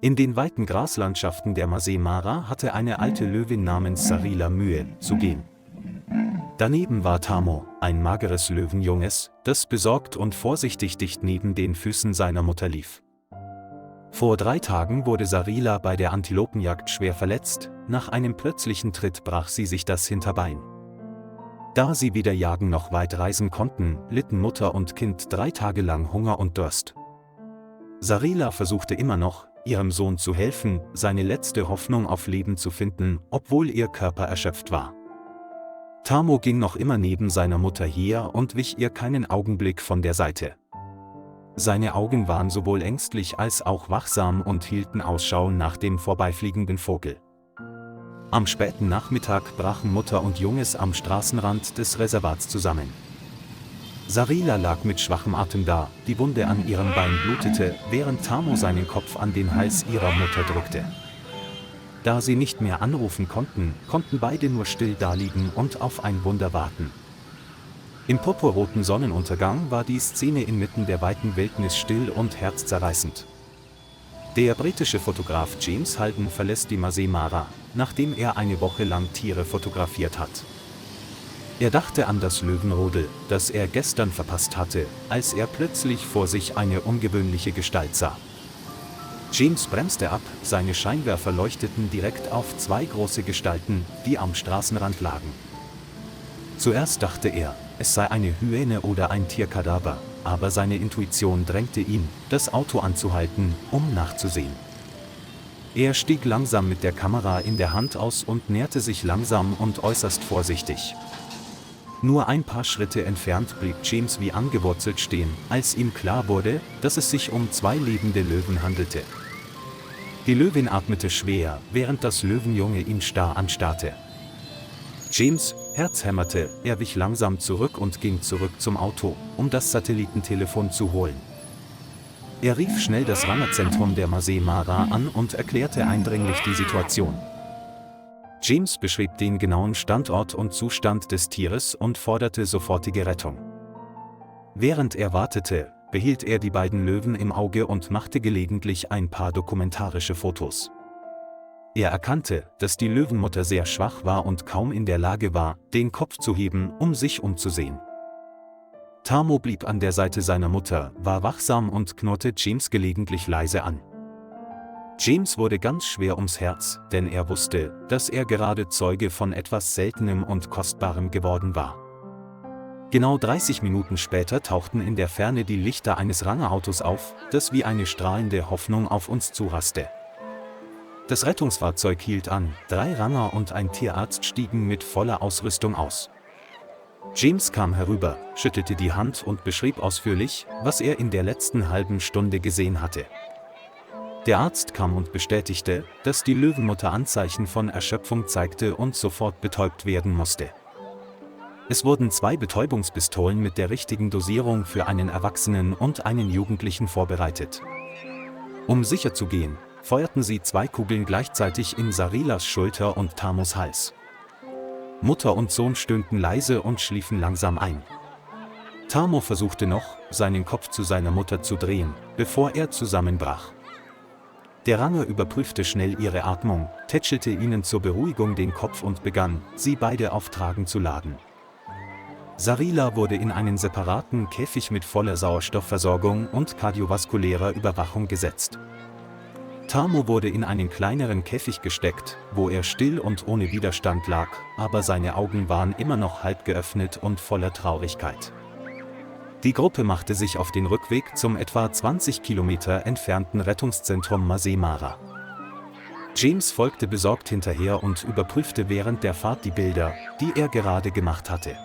In den weiten Graslandschaften der Masai Mara hatte eine alte Löwin namens Sarila Mühe zu gehen. Daneben war Tamo, ein mageres Löwenjunges, das besorgt und vorsichtig dicht neben den Füßen seiner Mutter lief. Vor 3 Tagen wurde Sarila bei der Antilopenjagd schwer verletzt, nach einem plötzlichen Tritt brach sie sich das Hinterbein. Da sie weder jagen noch weit reisen konnten, litten Mutter und Kind 3 Tage lang Hunger und Durst. Sarila versuchte immer noch, ihrem Sohn zu helfen, seine letzte Hoffnung auf Leben zu finden, obwohl ihr Körper erschöpft war. Tamo ging noch immer neben seiner Mutter her und wich ihr keinen Augenblick von der Seite. Seine Augen waren sowohl ängstlich als auch wachsam und hielten Ausschau nach dem vorbeifliegenden Vogel. Am späten Nachmittag brachen Mutter und Junges am Straßenrand des Reservats zusammen. Sarila lag mit schwachem Atem da, die Wunde an ihrem Bein blutete, während Tamo seinen Kopf an den Hals ihrer Mutter drückte. Da sie nicht mehr anrufen konnten, konnten beide nur still daliegen und auf ein Wunder warten. Im purpurroten Sonnenuntergang war die Szene inmitten der weiten Wildnis still und herzzerreißend. Der britische Fotograf James Halden verlässt die Masai Mara, nachdem er eine Woche lang Tiere fotografiert hat. Er dachte an das Löwenrudel, das er gestern verpasst hatte, als er plötzlich vor sich eine ungewöhnliche Gestalt sah. James bremste ab, seine Scheinwerfer leuchteten direkt auf 2 große Gestalten, die am Straßenrand lagen. Zuerst dachte er, es sei eine Hyäne oder ein Tierkadaver, aber seine Intuition drängte ihn, das Auto anzuhalten, um nachzusehen. Er stieg langsam mit der Kamera in der Hand aus und näherte sich langsam und äußerst vorsichtig. Nur ein paar Schritte entfernt blieb James wie angewurzelt stehen, als ihm klar wurde, dass es sich um 2 lebende Löwen handelte. Die Löwin atmete schwer, während das Löwenjunge ihn starr anstarrte. James' Herz hämmerte, er wich langsam zurück und ging zurück zum Auto, um das Satellitentelefon zu holen. Er rief schnell das Rangerzentrum der Masai Mara an und erklärte eindringlich die Situation. James beschrieb den genauen Standort und Zustand des Tieres und forderte sofortige Rettung. Während er wartete, behielt er die beiden Löwen im Auge und machte gelegentlich ein paar dokumentarische Fotos. Er erkannte, dass die Löwenmutter sehr schwach war und kaum in der Lage war, den Kopf zu heben, um sich umzusehen. Tamo blieb an der Seite seiner Mutter, war wachsam und knurrte James gelegentlich leise an. James wurde ganz schwer ums Herz, denn er wusste, dass er gerade Zeuge von etwas Seltenem und Kostbarem geworden war. Genau 30 Minuten später tauchten in der Ferne die Lichter eines Rangerautos auf, das wie eine strahlende Hoffnung auf uns zuraste. Das Rettungsfahrzeug hielt an, 3 Ranger und ein Tierarzt stiegen mit voller Ausrüstung aus. James kam herüber, schüttelte die Hand und beschrieb ausführlich, was er in der letzten halben Stunde gesehen hatte. Der Arzt kam und bestätigte, dass die Löwenmutter Anzeichen von Erschöpfung zeigte und sofort betäubt werden musste. Es wurden 2 Betäubungspistolen mit der richtigen Dosierung für einen Erwachsenen und einen Jugendlichen vorbereitet. Um sicher zu gehen, feuerten sie 2 Kugeln gleichzeitig in Sarilas Schulter und Tamos Hals. Mutter und Sohn stöhnten leise und schliefen langsam ein. Tamo versuchte noch, seinen Kopf zu seiner Mutter zu drehen, bevor er zusammenbrach. Der Ranger überprüfte schnell ihre Atmung, tätschelte ihnen zur Beruhigung den Kopf und begann, sie beide auf Tragen zu laden. Sarila wurde in einen separaten Käfig mit voller Sauerstoffversorgung und kardiovaskulärer Überwachung gesetzt. Tamo wurde in einen kleineren Käfig gesteckt, wo er still und ohne Widerstand lag, aber seine Augen waren immer noch halb geöffnet und voller Traurigkeit. Die Gruppe machte sich auf den Rückweg zum etwa 20 Kilometer entfernten Rettungszentrum Masai Mara. James folgte besorgt hinterher und überprüfte während der Fahrt die Bilder, die er gerade gemacht hatte.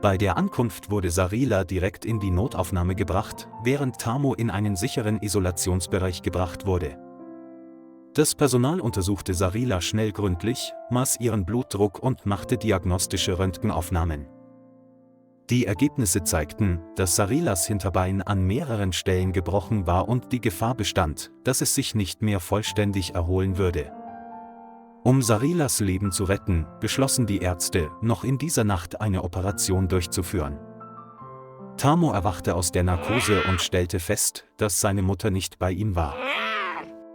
Bei der Ankunft wurde Sarila direkt in die Notaufnahme gebracht, während Tamo in einen sicheren Isolationsbereich gebracht wurde. Das Personal untersuchte Sarila schnell gründlich, maß ihren Blutdruck und machte diagnostische Röntgenaufnahmen. Die Ergebnisse zeigten, dass Sarilas Hinterbein an mehreren Stellen gebrochen war und die Gefahr bestand, dass es sich nicht mehr vollständig erholen würde. Um Sarilas Leben zu retten, beschlossen die Ärzte, noch in dieser Nacht eine Operation durchzuführen. Tamo erwachte aus der Narkose und stellte fest, dass seine Mutter nicht bei ihm war.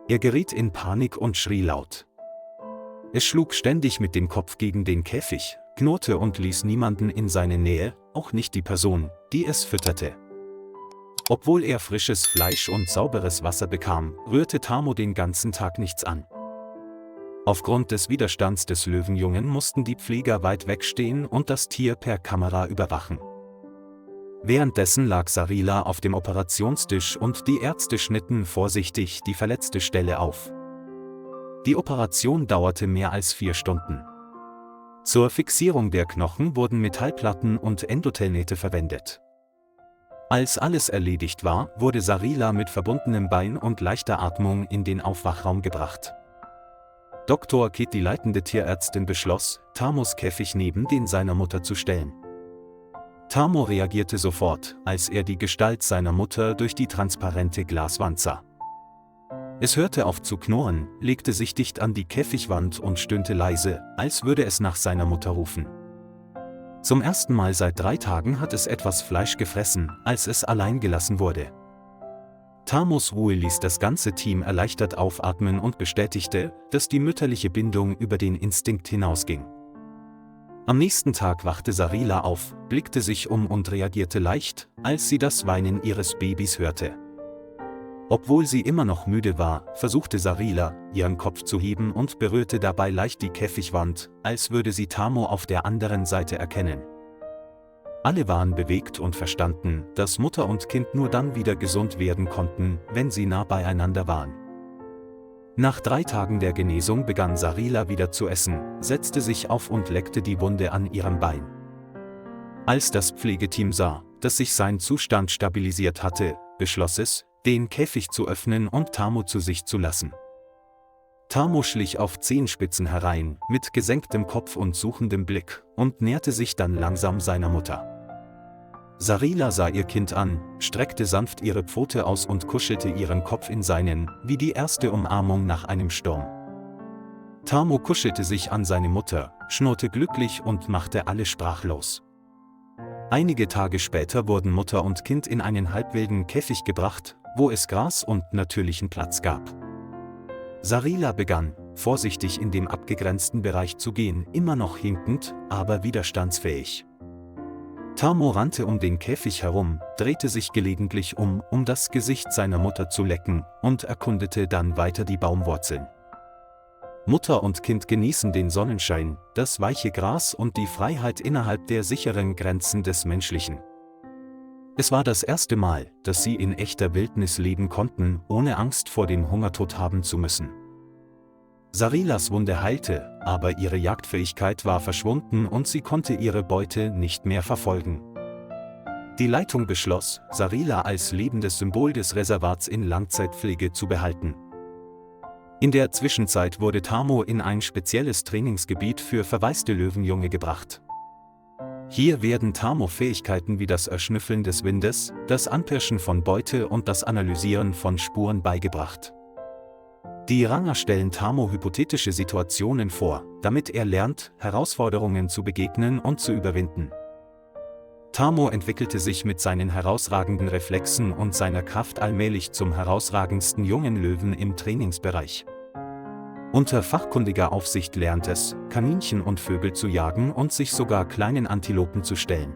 Er geriet in Panik und schrie laut. Es schlug ständig mit dem Kopf gegen den Käfig, knurrte und ließ niemanden in seine Nähe, auch nicht die Person, die es fütterte. Obwohl er frisches Fleisch und sauberes Wasser bekam, rührte Tamo den ganzen Tag nichts an. Aufgrund des Widerstands des Löwenjungen mussten die Pfleger weit wegstehen und das Tier per Kamera überwachen. Währenddessen lag Sarila auf dem Operationstisch und die Ärzte schnitten vorsichtig die verletzte Stelle auf. Die Operation dauerte mehr als 4 Stunden. Zur Fixierung der Knochen wurden Metallplatten und Endothelnähte verwendet. Als alles erledigt war, wurde Sarila mit verbundenem Bein und leichter Atmung in den Aufwachraum gebracht. Dr. Kit, die leitende Tierärztin, beschloss, Tamos Käfig neben den seiner Mutter zu stellen. Tamo reagierte sofort, als er die Gestalt seiner Mutter durch die transparente Glaswand sah. Es hörte auf zu knurren, legte sich dicht an die Käfigwand und stöhnte leise, als würde es nach seiner Mutter rufen. Zum ersten Mal seit 3 Tagen hat es etwas Fleisch gefressen, als es allein gelassen wurde. Tamos Ruhe ließ das ganze Team erleichtert aufatmen und bestätigte, dass die mütterliche Bindung über den Instinkt hinausging. Am nächsten Tag wachte Sarila auf, blickte sich um und reagierte leicht, als sie das Weinen ihres Babys hörte. Obwohl sie immer noch müde war, versuchte Sarila, ihren Kopf zu heben und berührte dabei leicht die Käfigwand, als würde sie Tamo auf der anderen Seite erkennen. Alle waren bewegt und verstanden, dass Mutter und Kind nur dann wieder gesund werden konnten, wenn sie nah beieinander waren. Nach 3 Tagen der Genesung begann Sarila wieder zu essen, setzte sich auf und leckte die Wunde an ihrem Bein. Als das Pflegeteam sah, dass sich sein Zustand stabilisiert hatte, beschloss es, den Käfig zu öffnen und Tamo zu sich zu lassen. Tamo schlich auf Zehenspitzen herein, mit gesenktem Kopf und suchendem Blick, und näherte sich dann langsam seiner Mutter. Sarila sah ihr Kind an, streckte sanft ihre Pfote aus und kuschelte ihren Kopf in seinen, wie die erste Umarmung nach einem Sturm. Tamo kuschelte sich an seine Mutter, schnurrte glücklich und machte alle sprachlos. Einige Tage später wurden Mutter und Kind in einen halbwilden Käfig gebracht, wo es Gras und natürlichen Platz gab. Sarila begann, vorsichtig in dem abgegrenzten Bereich zu gehen, immer noch hinkend, aber widerstandsfähig. Tamo rannte um den Käfig herum, drehte sich gelegentlich um das Gesicht seiner Mutter zu lecken, und erkundete dann weiter die Baumwurzeln. Mutter und Kind genießen den Sonnenschein, das weiche Gras und die Freiheit innerhalb der sicheren Grenzen des Menschlichen. Es war das erste Mal, dass sie in echter Wildnis leben konnten, ohne Angst vor dem Hungertod haben zu müssen. Sarilas Wunde heilte, aber ihre Jagdfähigkeit war verschwunden und sie konnte ihre Beute nicht mehr verfolgen. Die Leitung beschloss, Sarila als lebendes Symbol des Reservats in Langzeitpflege zu behalten. In der Zwischenzeit wurde Tamo in ein spezielles Trainingsgebiet für verwaiste Löwenjunge gebracht. Hier werden Tamo Fähigkeiten wie das Erschnüffeln des Windes, das Anpirschen von Beute und das Analysieren von Spuren beigebracht. Die Ranger stellen Tamo hypothetische Situationen vor, damit er lernt, Herausforderungen zu begegnen und zu überwinden. Tamo entwickelte sich mit seinen herausragenden Reflexen und seiner Kraft allmählich zum herausragendsten jungen Löwen im Trainingsbereich. Unter fachkundiger Aufsicht lernt es, Kaninchen und Vögel zu jagen und sich sogar kleinen Antilopen zu stellen.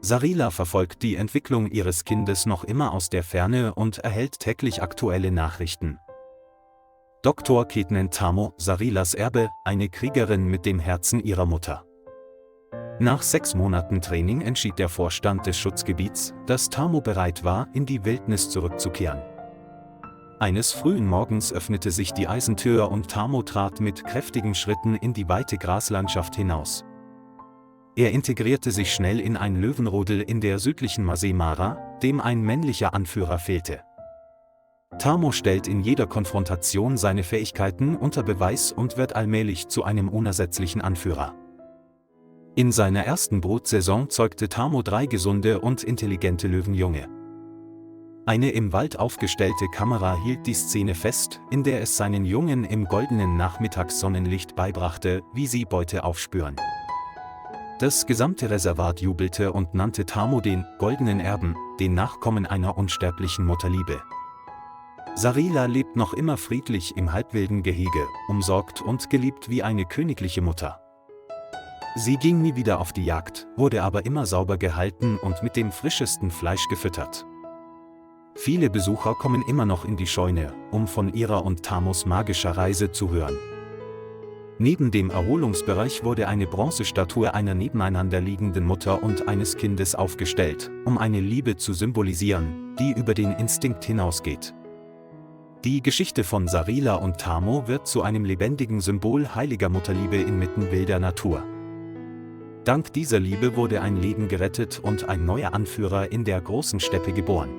Sarila verfolgt die Entwicklung ihres Kindes noch immer aus der Ferne und erhält täglich aktuelle Nachrichten. Dr. Kit nennt Tamo, Sarilas Erbe, eine Kriegerin mit dem Herzen ihrer Mutter. Nach 6 Monaten Training entschied der Vorstand des Schutzgebiets, dass Tamo bereit war, in die Wildnis zurückzukehren. Eines frühen Morgens öffnete sich die Eisentür und Tamo trat mit kräftigen Schritten in die weite Graslandschaft hinaus. Er integrierte sich schnell in ein Löwenrudel in der südlichen Masai Mara, dem ein männlicher Anführer fehlte. Tamo stellt in jeder Konfrontation seine Fähigkeiten unter Beweis und wird allmählich zu einem unersetzlichen Anführer. In seiner ersten Brutsaison zeugte Tamo 3 gesunde und intelligente Löwenjunge. Eine im Wald aufgestellte Kamera hielt die Szene fest, in der es seinen Jungen im goldenen Nachmittagssonnenlicht beibrachte, wie sie Beute aufspüren. Das gesamte Reservat jubelte und nannte Tamo den goldenen Erben, den Nachkommen einer unsterblichen Mutterliebe. Sarila lebt noch immer friedlich im halbwilden Gehege, umsorgt und geliebt wie eine königliche Mutter. Sie ging nie wieder auf die Jagd, wurde aber immer sauber gehalten und mit dem frischesten Fleisch gefüttert. Viele Besucher kommen immer noch in die Scheune, um von ihrer und Tamos magischer Reise zu hören. Neben dem Erholungsbereich wurde eine Bronzestatue einer nebeneinander liegenden Mutter und eines Kindes aufgestellt, um eine Liebe zu symbolisieren, die über den Instinkt hinausgeht. Die Geschichte von Sarila und Tamo wird zu einem lebendigen Symbol heiliger Mutterliebe inmitten wilder Natur. Dank dieser Liebe wurde ein Leben gerettet und ein neuer Anführer in der großen Steppe geboren.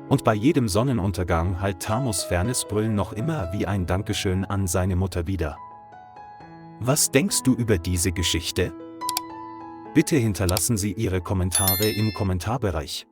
Und bei jedem Sonnenuntergang hallt Tamos fernes Brüllen noch immer wie ein Dankeschön an seine Mutter wider. Was denkst du über diese Geschichte? Bitte hinterlassen Sie Ihre Kommentare im Kommentarbereich.